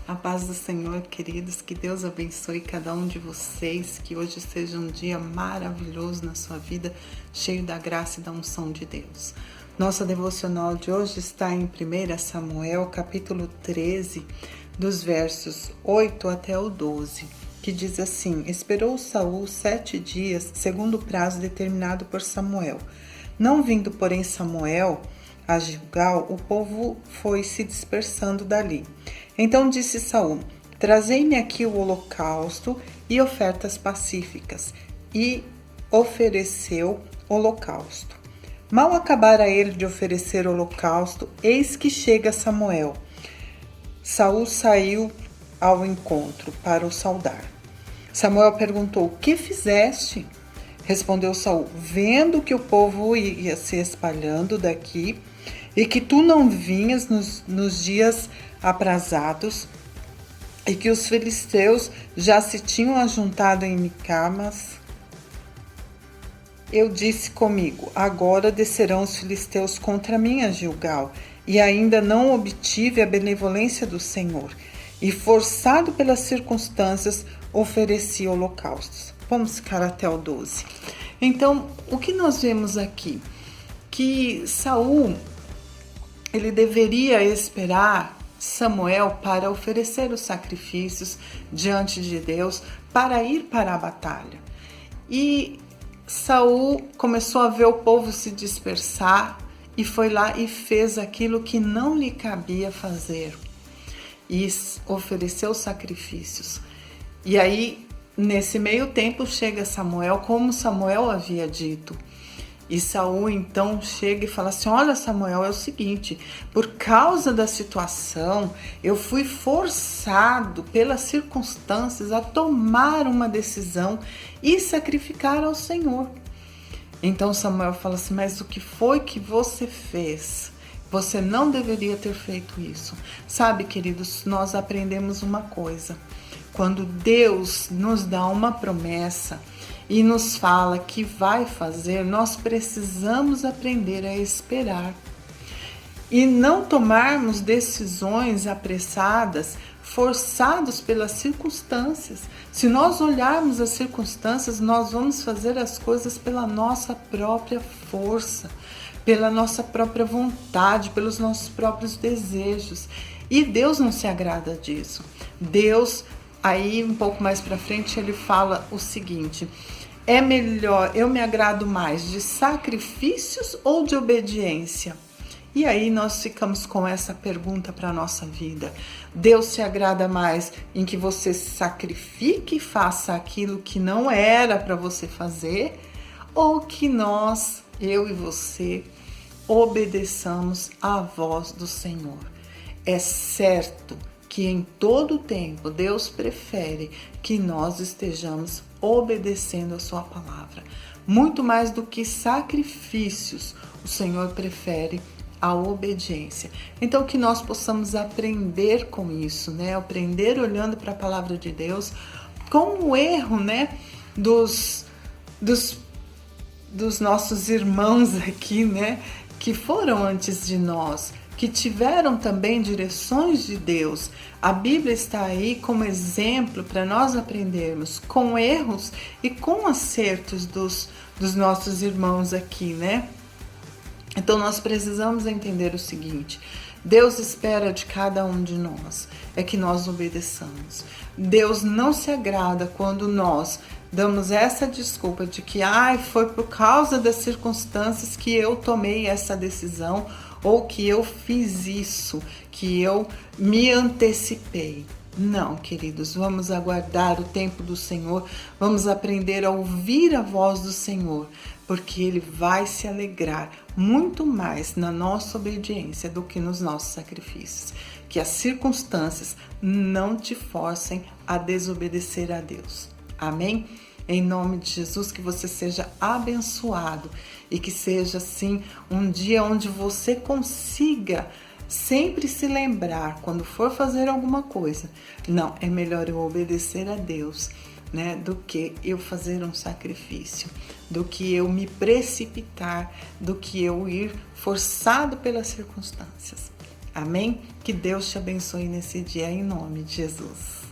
A paz do Senhor, queridos, que Deus abençoe cada um de vocês, que hoje seja um dia maravilhoso na sua vida, cheio da graça e da unção de Deus. Nossa devocional de hoje está em 1 Samuel, capítulo 13, dos versos 8 até o 12, que diz assim: Esperou Saul 7 dias, segundo o prazo determinado por Samuel. Não vindo, porém, Samuel a Gilgal, o povo foi se dispersando dali. Então disse Saul: Trazei-me aqui o holocausto e ofertas pacíficas. E ofereceu holocausto. Mal acabara ele de oferecer holocausto, eis que chega Samuel. Saul saiu ao encontro para o saudar. Samuel perguntou: Que fizeste? Respondeu Saul: Vendo que o povo ia se espalhando daqui e que tu não vinhas nos dias aprazados, e que os filisteus já se tinham ajuntado em Micamas, eu disse comigo: agora descerão os filisteus contra mim a Gilgal, e ainda não obtive a benevolência do Senhor, e forçado pelas circunstâncias ofereci holocaustos. Vamos ficar até o 12. Então, o que nós vemos aqui? Que Saul, ele deveria esperar Samuel para oferecer os sacrifícios diante de Deus, para ir para a batalha. E Saul começou a ver o povo se dispersar e foi lá e fez aquilo que não lhe cabia fazer, e ofereceu sacrifícios. E aí, nesse meio tempo, chega Samuel, como Samuel havia dito. E Saul então chega e fala assim: olha, Samuel, é o seguinte, por causa da situação, eu fui forçado pelas circunstâncias a tomar uma decisão e sacrificar ao Senhor. Então Samuel fala assim: mas o que foi que você fez? Você não deveria ter feito isso. Sabe, queridos, nós aprendemos uma coisa. Quando Deus nos dá uma promessa e nos fala que vai fazer, nós precisamos aprender a esperar e não tomarmos decisões apressadas, forçados pelas circunstâncias. Se nós olharmos as circunstâncias, nós vamos fazer as coisas pela nossa própria força, pela nossa própria vontade, pelos nossos próprios desejos. E Deus não se agrada disso. Deus, aí um pouco mais para frente, ele fala o seguinte: é melhor, eu me agrado mais de sacrifícios ou de obediência? E aí nós ficamos com essa pergunta para a nossa vida. Deus se agrada mais em que você sacrifique e faça aquilo que não era para você fazer, ou que nós, eu e você, obedeçamos à voz do Senhor? É certo que em todo tempo Deus prefere que nós estejamos obedecendo a sua palavra. Muito mais do que sacrifícios, o Senhor prefere a obediência. Então que nós possamos aprender com isso, né? Aprender olhando para a palavra de Deus, com o erro, né? Dos nossos irmãos aqui, né? Que foram antes de nós, que tiveram também direções de Deus. A Bíblia está aí como exemplo para nós aprendermos com erros e com acertos dos nossos irmãos aqui, né? Então nós precisamos entender o seguinte: Deus espera de cada um de nós é que nós obedeçamos. Deus não se agrada quando nós damos essa desculpa de que foi por causa das circunstâncias que eu tomei essa decisão, ou que eu fiz isso, que eu me antecipei. Não, queridos, vamos aguardar o tempo do Senhor, vamos aprender a ouvir a voz do Senhor, porque Ele vai se alegrar muito mais na nossa obediência do que nos nossos sacrifícios. Que as circunstâncias não te forcem a desobedecer a Deus. Amém? Em nome de Jesus, que você seja abençoado e que seja, assim, um dia onde você consiga sempre se lembrar, quando for fazer alguma coisa: não, é melhor eu obedecer a Deus, né, do que eu fazer um sacrifício, do que eu me precipitar, do que eu ir forçado pelas circunstâncias. Amém? Que Deus te abençoe nesse dia em nome de Jesus.